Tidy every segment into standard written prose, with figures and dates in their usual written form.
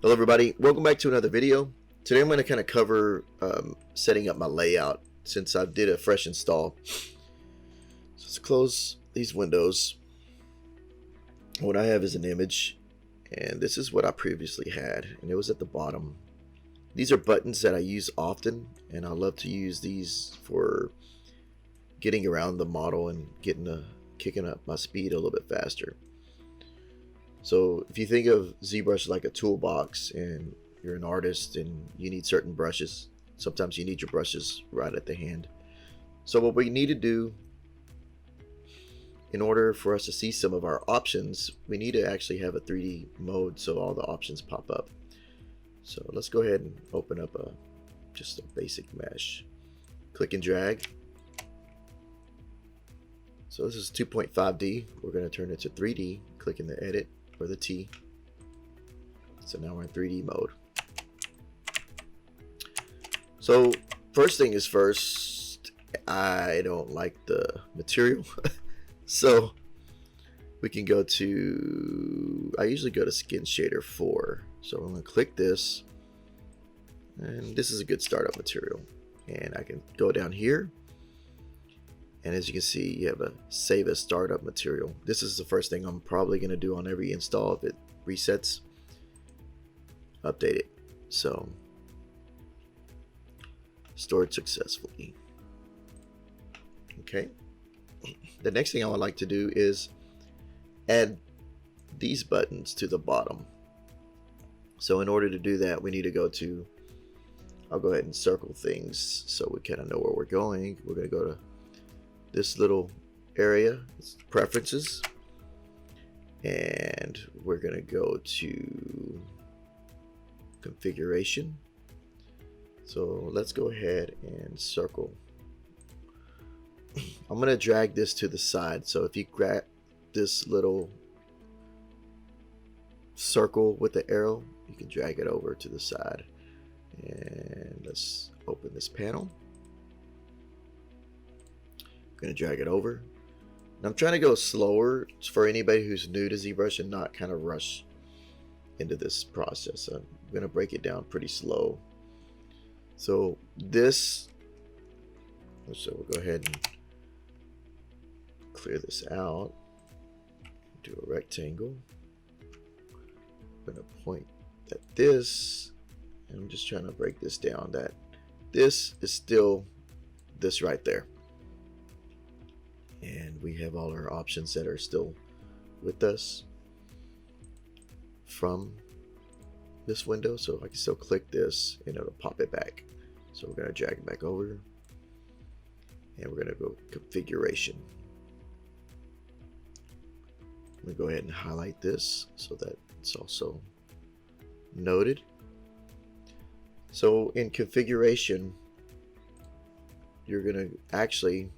Hello everybody, welcome back to another video. Today I'm going to kind of cover setting up my layout since I did a fresh install. So let's close these windows. What I have is an image, and this is what I previously had, and it was at the bottom. These are buttons that I use often, and I love to use these for getting around the model and kicking up my speed a little bit faster. So if you think of Zbrush like a toolbox and you're an artist and you need certain brushes, sometimes you need your brushes right at the hand. So what we need to do in order for us to see some of our options, we need to actually have a 3D mode so all the options pop up. So let's go ahead and open up just a basic mesh. Click and drag. So this is 2.5D. We're going to turn it to 3D. Click in the edit or the T. So now we're in 3D mode. So first thing is first, I don't like the material. So we can go to, I usually go to Skin Shader 4. So I'm going to click this, and this is a good startup material. And I can go down here, and as you can see, you have a save as startup material. This is the first thing I'm probably going to do on every install if it resets. Update it. So stored successfully. Okay. The next thing I would like to do is add these buttons to the bottom. So in order to do that, we need to go to, I'll go ahead and circle things so we kind of know where we're going. We're going to go to this little area, it's preferences, and we're going to go to configuration. So let's go ahead and circle. I'm going to drag this to the side. So if you grab this little circle with the arrow, you can drag it over to the side. And let's open this panel. Going to drag it over. And I'm trying to go slower for anybody who's new to ZBrush and not kind of rush into this process. I'm going to break it down pretty slow. So this, so we'll go ahead and clear this out. Do a rectangle. I'm going to point at this, and I'm just trying to break this down. That this is still this right there. And we have all our options that are still with us from this window. So I can still click this and it'll pop it back. So we're going to drag it back over, and we're going to go configuration. I'm going to go ahead and highlight this so that it's also noted. So in configuration, you're going to actually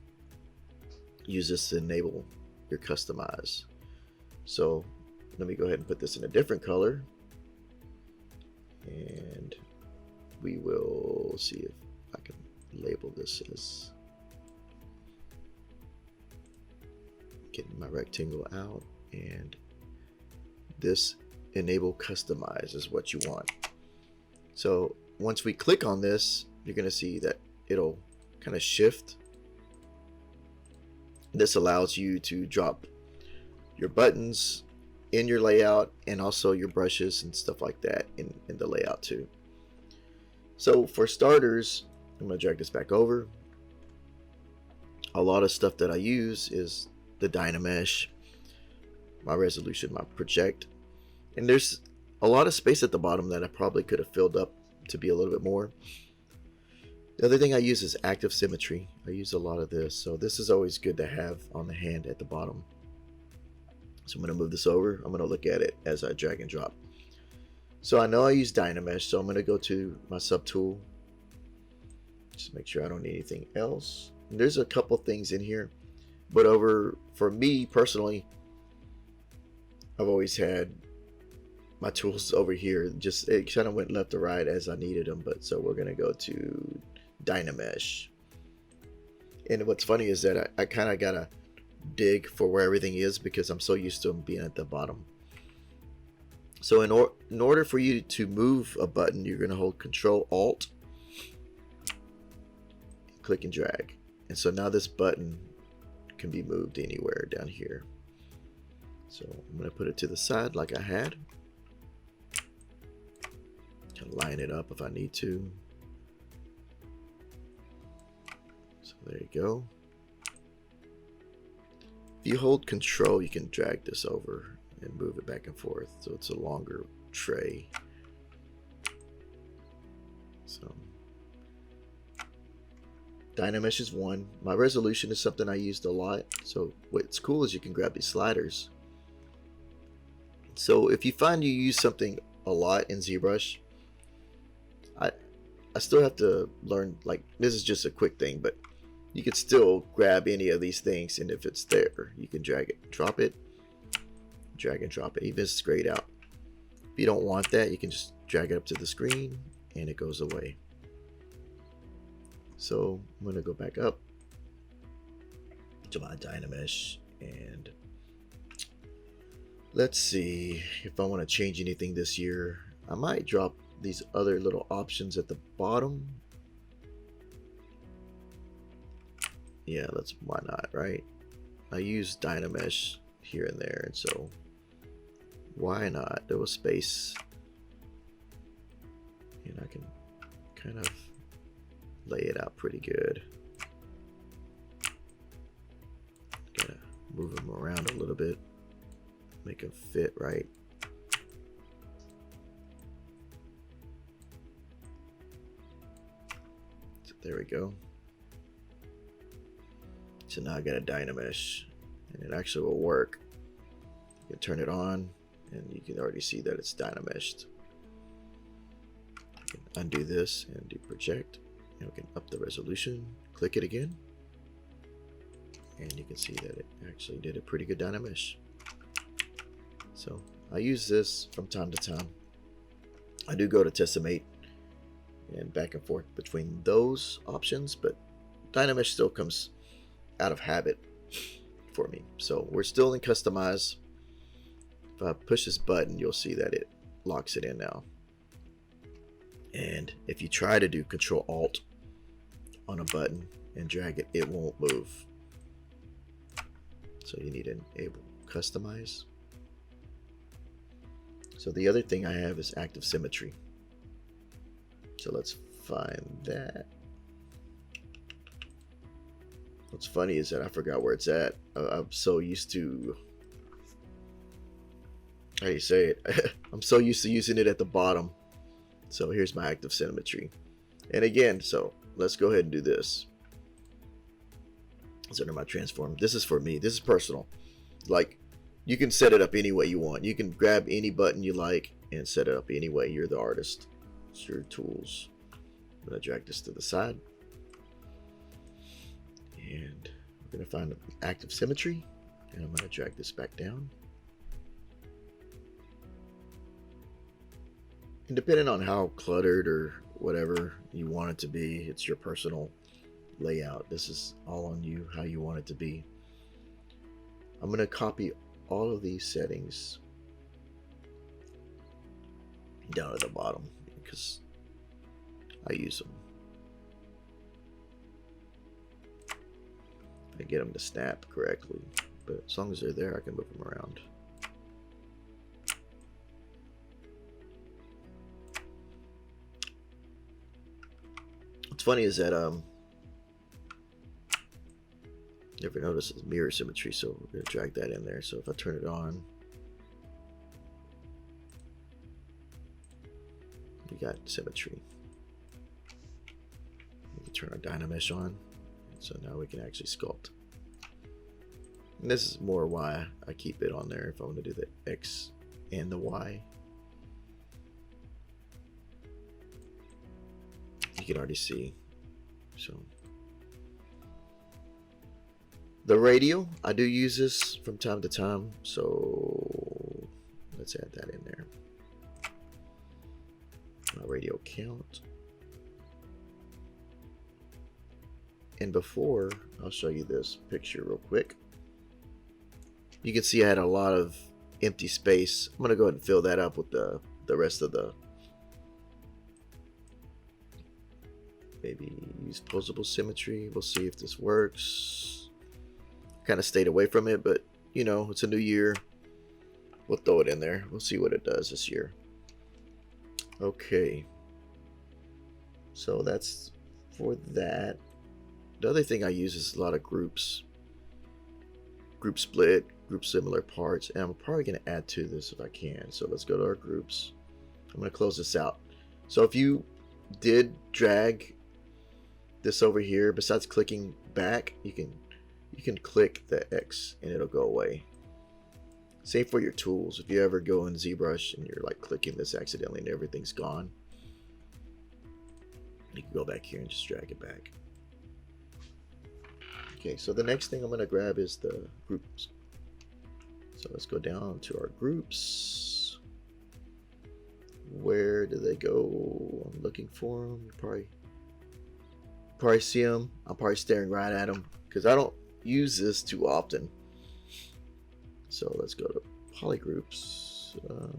use this to enable your customize. So let me go ahead and put this in a different color, and we will see if I can label this as, getting my rectangle out, and this enable customize is what you want. So once we click on this, you're going to see that it'll kind of shift. This allows you to drop your buttons in your layout and also your brushes and stuff like that in the layout too. So for starters, I'm going to drag this back over. A lot of stuff that I use is the Dynamesh, my resolution, my project, and there's a lot of space at the bottom that I probably could have filled up to be a little bit more. The other thing I use is active symmetry. I use a lot of this, so this is always good to have on the hand at the bottom. So I'm going to move this over. I'm going to look at it as I drag and drop. So I know I use Dynamesh, so I'm going to go to my subtool. Just make sure I don't need anything else. And there's a couple things in here, but for me personally, I've always had my tools over here. Just it kind of went left to right as I needed them. But so we're going to go to Dynamesh. And what's funny is that I kind of got to dig for where everything is because I'm so used to them being at the bottom. So in order for you to move a button, you're going to hold Control Alt, click and drag. And so now this button can be moved anywhere down here. So I'm going to put it to the side like I had. Can line it up if I need to. So there you go. If you hold Control, you can drag this over and move it back and forth, so it's a longer tray. So Dynamesh is one. My resolution is something I used a lot. So what's cool is you can grab these sliders. So if you find you use something a lot in ZBrush, I still have to learn, like, this is just a quick thing, but you could still grab any of these things, and if it's there, you can drag it, drop it, drag and drop it, even if it's grayed out. If you don't want that, you can just drag it up to the screen and it goes away. So I'm going to go back up to my Dynamesh, and let's see if I want to change anything this year. I might drop these other little options at the bottom. Yeah, why not, right? I use Dynamesh here and there, and so why not do a space, and I can kind of lay it out pretty good. Gotta move them around a little bit, make them fit right. So there we go. So now I got a Dynamesh, and it actually will work. You can turn it on, and you can already see that it's Dynameshed. I can undo this and do project, and we can up the resolution, click it again, and you can see that it actually did a pretty good Dynamesh. So I use this from time to time. I do go to Tessimate and back and forth between those options, but Dynamesh still comes out of habit for me. So we're still in customize. If I push this button, you'll see that it locks it in now. And if you try to do Control Alt on a button and drag it, it won't move. So you need to enable customize. So the other thing I have is active symmetry. So let's find that. What's funny is that I forgot where it's at. I'm so used to, how do you say it? I'm so used to using it at the bottom. So here's my active symmetry. And again, so let's go ahead and do this. It's under my transform. This is for me. This is personal. Like, you can set it up any way you want. You can grab any button you like and set it up any way. You're the artist. It's your tools. I'm going to drag this to the side. And we're going to find active symmetry, and I'm going to drag this back down. And depending on how cluttered or whatever you want it to be, it's your personal layout. This is all on you, how you want it to be. I'm going to copy all of these settings down at the bottom because I use them. I get them to snap correctly, but as long as they're there, I can move them around. What's funny is that never noticed it's mirror symmetry, so we're gonna drag that in there. So if I turn it on, we got symmetry. We can turn our Dynamesh on. So now we can actually sculpt. And this is more why I keep it on there if I want to do the X and the Y. You can already see. So the radial, I do use this from time to time. So let's add that in there. My radial count. And before, I'll show you this picture real quick. You can see I had a lot of empty space. I'm gonna go ahead and fill that up with the rest of the, maybe use posable symmetry. We'll see if this works. Kind of stayed away from it, but you know, it's a new year. We'll throw it in there. We'll see what it does this year. Okay. So that's for that. The other thing I use is a lot of groups. Group split, group similar parts, and I'm probably going to add to this if I can. So let's go to our groups. I'm going to close this out. So if you did drag this over here, besides clicking back, you can click the X and it'll go away. Same for your tools. If you ever go in ZBrush and you're like clicking this accidentally and everything's gone, you can go back here and just drag it back. Okay, so the next thing I'm going to grab is the groups. So let's go down to our groups. Where do they go? I'm looking for them. You probably see them. I'm probably staring right at them because I don't use this too often. So let's go to Polygroups. All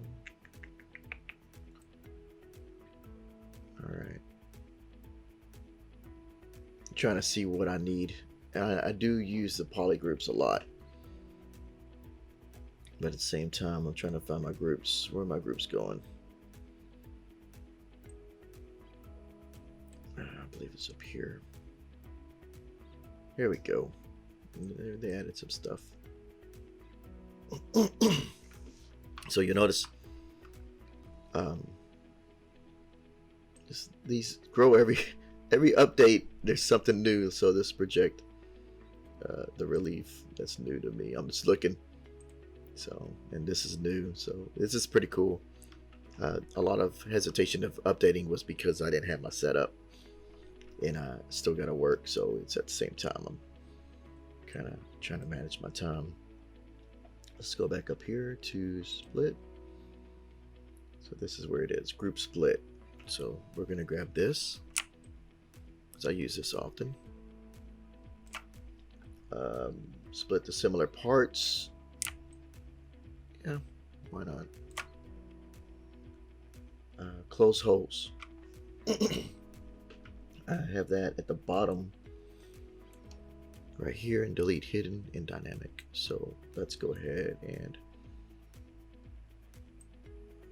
right. I'm trying to see what I need. And I do use the Polygroups a lot. But at the same time, I'm trying to find my groups. Where are my groups going? I believe it's up here. Here we go. They added some stuff. So you notice these grow every update. There's something new. So this project, the relief, that's new to me. I'm just looking. So, and this is new. So this is pretty cool. A lot of hesitation of updating was because I didn't have my setup, and I still got to work. So it's at the same time I'm kind of trying to manage my time. Let's go back up here to split. So this is where it is, group split. So we're going to grab this, because I use this often. Split the similar parts. Yeah, why not? Close holes. I have that at the bottom right here, and delete hidden and dynamic. So let's go ahead, and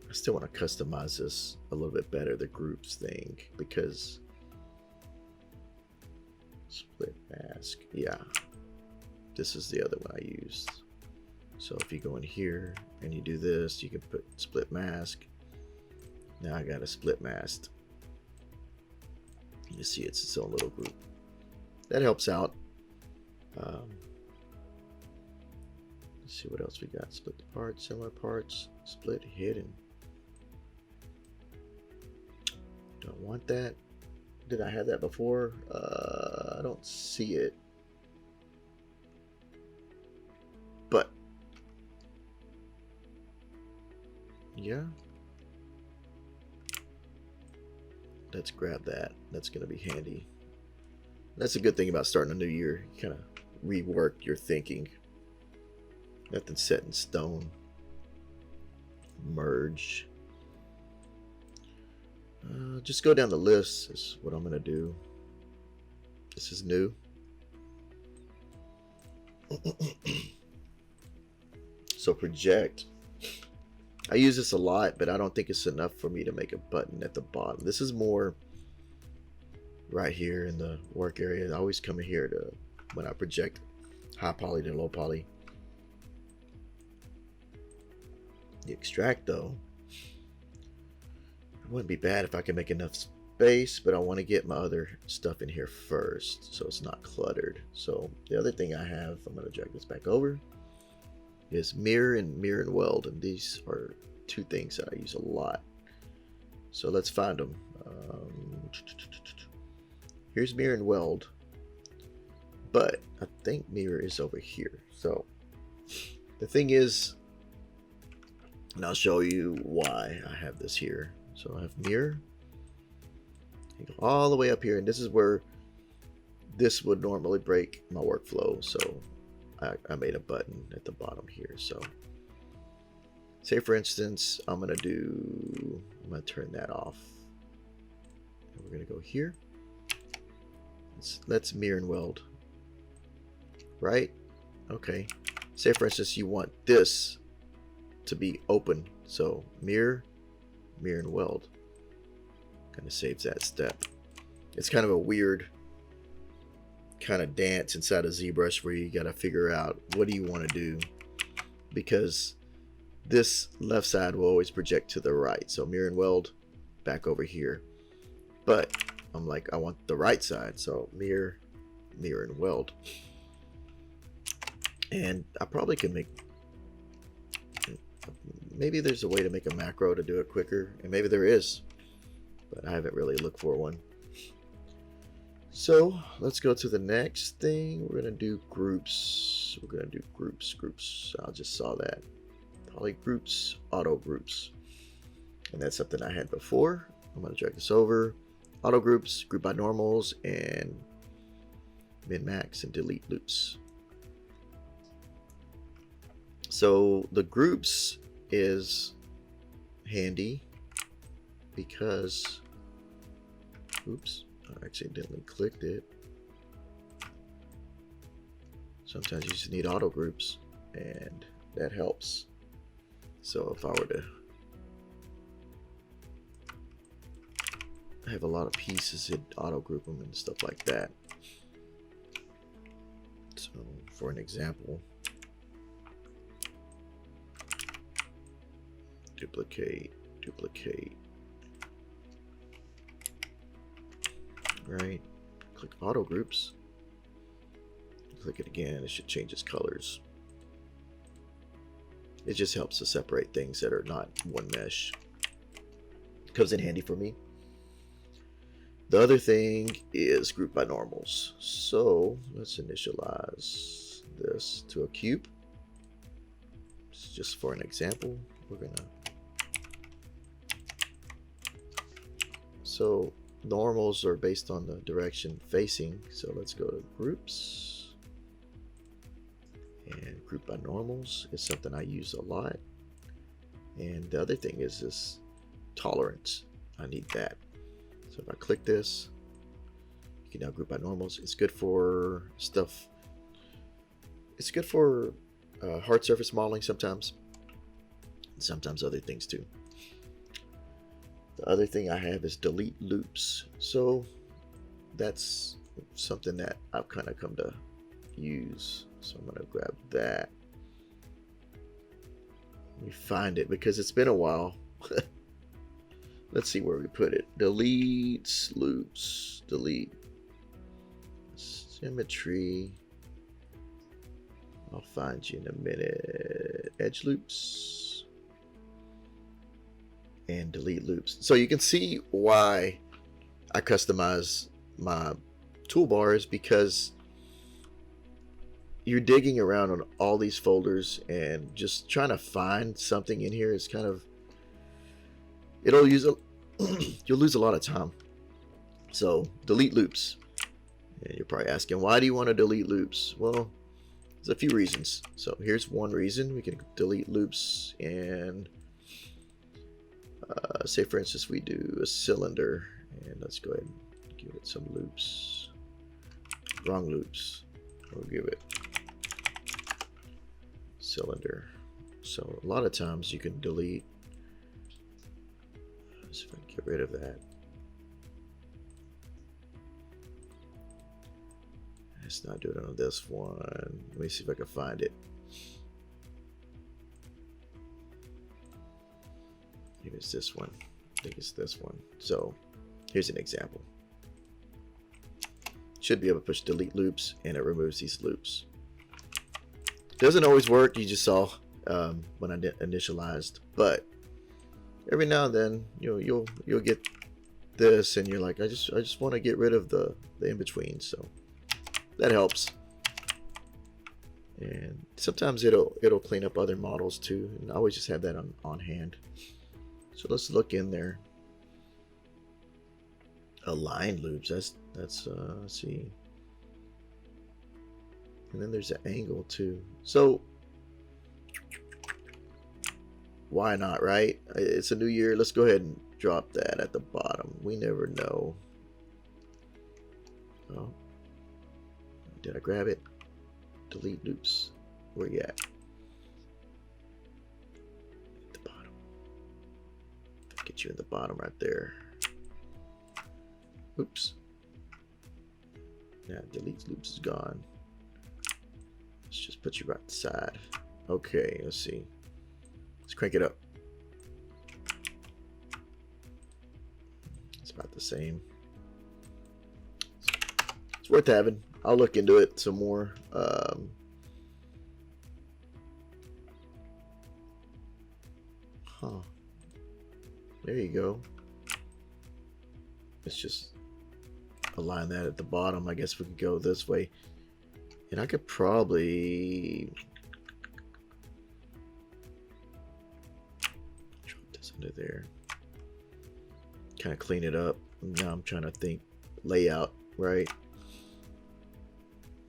I still want to customize this a little bit better, the groups thing, because split mask, yeah, this is the other one I used. So if you go in here and you do this, you can put split mask. Now I got a split mask. You see it's its own little group. That helps out. Let's see what else we got. Split the parts, similar parts, split hidden. Don't want that. Did I have that before? I don't see it. But yeah, let's grab that. That's gonna be handy. That's a good thing about starting a new year. You kind of rework your thinking. Nothing's set in stone. Merge. Just go down the list is what I'm gonna do. This is new. So project. I use this a lot, but I don't think it's enough for me to make a button at the bottom. This is more right here in the work area. I always come in here to when I project high poly to low poly. The extract though, it wouldn't be bad if I could make enough space, but I want to get my other stuff in here first so it's not cluttered. So the other thing I have, I'm going to drag this back over, is mirror and weld, and these are two things that I use a lot. So let's find them. Here's mirror and weld, but I think mirror is over here. So the thing is, and I'll show you why I have this here. So I have mirror, you go all the way up here, and this is where this would normally break my workflow. So I made a button at the bottom here. So Say for instance, I'm gonna turn that off. And we're gonna go here. Let's mirror and weld. Right? Okay. Say for instance you want this to be open. So mirror, mirror and weld. Kind of saves that step. It's kind of a weird kind of dance inside of ZBrush where you got to figure out what do you want to do, because this left side will always project to the right. So mirror and weld back over here. But I'm like, I want the right side. So mirror, mirror and weld. And I probably can make, maybe there's a way to make a macro to do it quicker, and maybe there is, but I haven't really looked for one. So let's go to the next thing. We're gonna do groups. We're gonna do groups. I just saw that. Polygroups, auto groups. And that's something I had before. I'm gonna drag this over. Auto groups, group by normals, and min max and delete loops. So the groups is handy because, oops, I accidentally clicked it. Sometimes you just need auto groups, and that helps. So if I were to have a lot of pieces, it auto group them and stuff like that. So for an example, duplicate, right? Click auto groups, click it again, it should change its colors. It just helps to separate things that are not one mesh. It comes in handy for me. The other thing is group by normals. So let's initialize this to a cube. Just for an example, we're gonna, so normals are based on the direction facing. So let's go to groups, and group by normals is something I use a lot. And the other thing is this tolerance. I need that. So if I click this, you can now group by normals. It's good for stuff. It's good for hard surface modeling sometimes. And sometimes other things too. The other thing I have is delete loops. So that's something that I've kind of come to use. So I'm gonna grab that. Let me find it because it's been a while. Let's see where we put it. Delete loops. Delete symmetry. I'll find you in a minute. Edge loops and delete loops. So you can see why I customize my toolbars, because you're digging around on all these folders and just trying to find something in here is kind of, it'll use a, you'll lose a lot of time. So delete loops. And you're probably asking, why do you want to delete loops? Well, there's a few reasons. So here's one reason. We can delete loops, and say for instance we do a cylinder, and let's go ahead and give it some loops. Wrong loops. We'll give it cylinder. So a lot of times you can delete. Let's see if I can get rid of that. Let's not do it on this one. Let me see if I can find it. Maybe it's this one. I think it's this one. So here's an example. Should be able to push delete loops, and it removes these loops. Doesn't always work. You just saw when I initialized, but every now and then you'll get this, and you're like, I just want to get rid of the in between. So that helps. And sometimes it'll clean up other models too, and I always just have that on hand. So let's look in there. Align loops. That's let's see. And then there's an angle too. So Why not, right? It's a new year. Let's go ahead and drop that at the bottom. We never know. Oh, did I grab it? Delete loops. Where you at? At the bottom. Get you in the bottom right there. Oops. Now delete loops is gone. Let's just put you right side. Okay, let's see. Let's crank it up. It's about the same. It's worth having. I'll look into it some more. There you go. Let's just align that at the bottom. I guess we could go this way. And I could probably drop this under there. Kind of clean it up. Now I'm trying to think layout, right?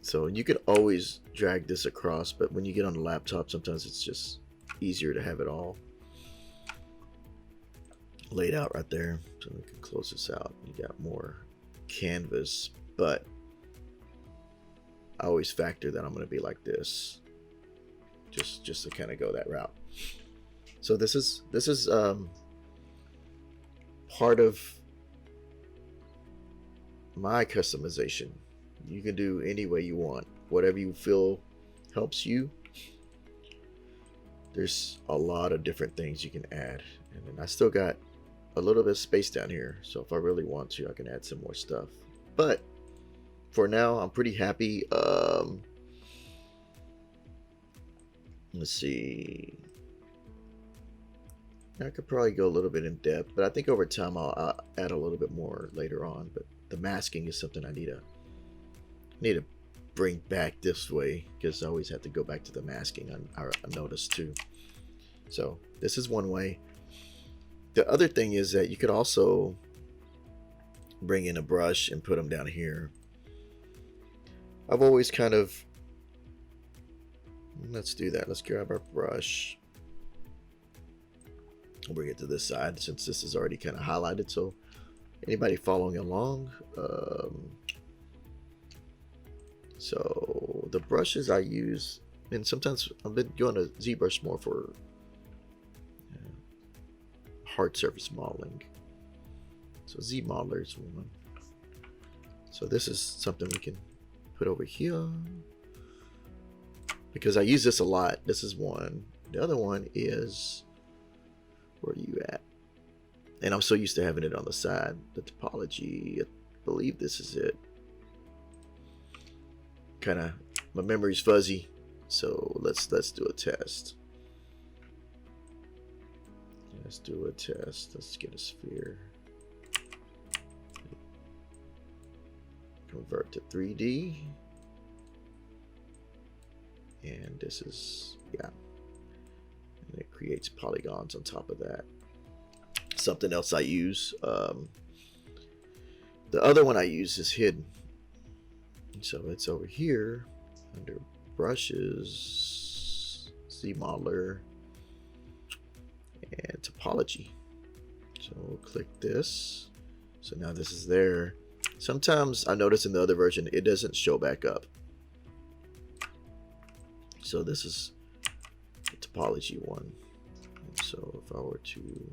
So you could always drag this across, but when you get on the laptop, sometimes it's just easier to have it all laid out right there. So we can close this out. You got more canvas, but I always factor that I'm going to be like this, just to kind of go that route. So this is part of my customization. You can do any way you want, whatever you feel helps you. There's a lot of different things you can add, and then I still got a little bit of space down here, so if I really want to, I can add some more stuff. But for now, I'm pretty happy. Let's see. I could probably go a little bit in depth, but I think over time I'll add a little bit more later on. But the masking is something I need to bring back this way, because I always have to go back to the masking. I noticed too. So this is one way. The other thing is that you could also bring in a brush and put them down here. I've always kind of, let's do that. Let's grab our brush. I'll bring it to this side since this is already kind of highlighted. So anybody following along, so the brushes I use, and sometimes I've been going to Zbrush more for hard surface modeling. So Z modeler is one. So this is something we can put over here because I use this a lot. This is one. The other one is, where are you at? And I'm so used to having it on the side. The topology, I believe this is it. Kind of, my memory's fuzzy, so let's do a test. Let's do a test. Let's get a sphere. Convert to 3D. And this is, yeah. And it creates polygons on top of that. Something else I use. The other one I use is hidden. So it's over here under brushes, Z modeler, and topology. So we'll click this. So now this is there. Sometimes I notice in the other version it doesn't show back up. So this is the topology one. And so if I were to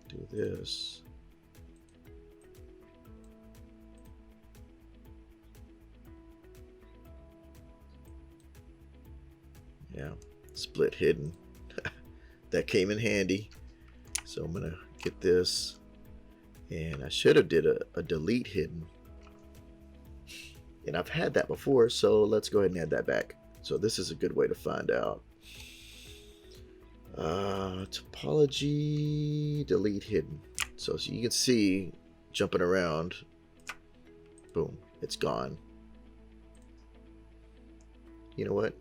do this, yeah, split hidden. That came in handy. So I'm gonna get this, and I should have did a delete hidden, and I've had that before, so let's go ahead and add that back. So this is a good way to find out. Topology, delete hidden. So you can see jumping around, boom, it's gone. You know what?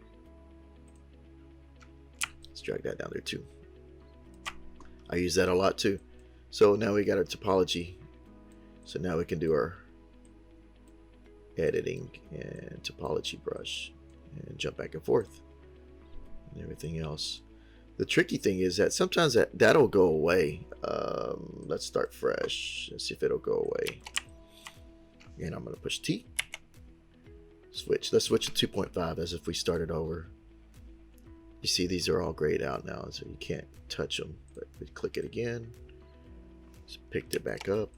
Let's drag that down there too. I use that a lot too. So now we got our topology. So now we can do our editing and topology brush and jump back and forth. and everything else. The tricky thing is that sometimes that'll go away. Let's start fresh and see if it'll go away. And I'm going to push T. Switch. Let's switch to 2.5 as if we started over. You see these are all grayed out now, so you can't touch them. But we click it again. Just picked it back up.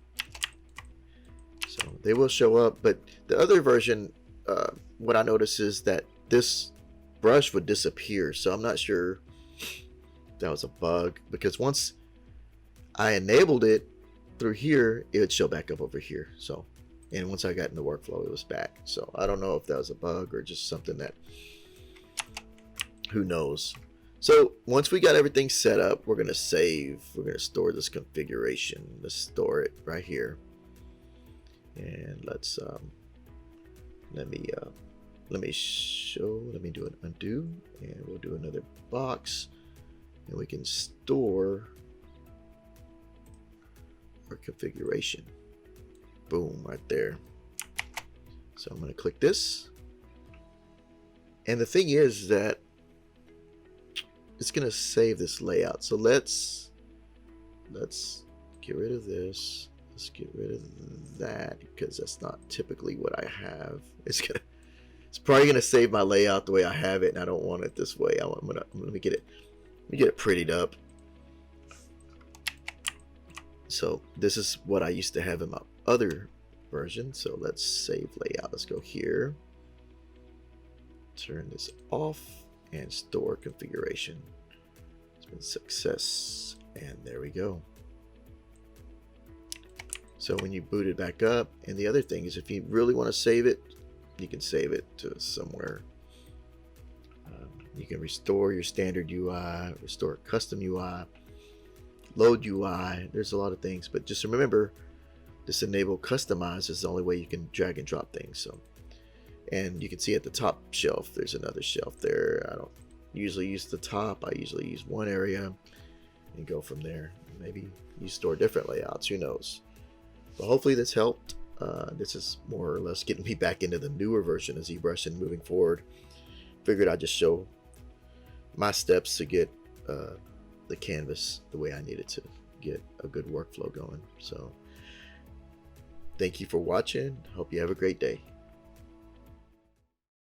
So they will show up. But the other version, what I noticed is that this brush would disappear. So I'm not sure if that was a bug, because once I enabled it through here, it would show back up over here. So, and once I got in the workflow, it was back. So I don't know if that was a bug or just something that, who knows. So once we got everything set up, we're going to save. We're going to store this configuration. Let's store it right here. And let's let me do an undo, and we'll do another box, and we can store our configuration. Boom, right there. So I'm going to click this, and the thing is that it's going to save this layout. So let's get rid of this. Let's get rid of that, because that's not typically what I have. It's probably gonna save my layout the way I have it, and I don't want it this way. Let me get it prettied up. So this is what I used to have in my other version. So let's save layout. Let's go here. Turn this off and store configuration. It's been success, and there we go. So when you boot it back up, and the other thing is, if you really want to save it, you can save it to somewhere. You can restore your standard UI, restore custom UI, load UI. There's a lot of things, but just remember, this enable customize is the only way you can drag and drop things. So, and you can see at the top shelf, there's another shelf there. I don't usually use the top. I usually use one area and go from there. Maybe you store different layouts. Who knows? But hopefully this helped. This is more or less getting me back into the newer version of ZBrush and moving forward. Figured I'd just show my steps to get the canvas the way I needed to get a good workflow going. So thank you for watching. Hope you have a great day.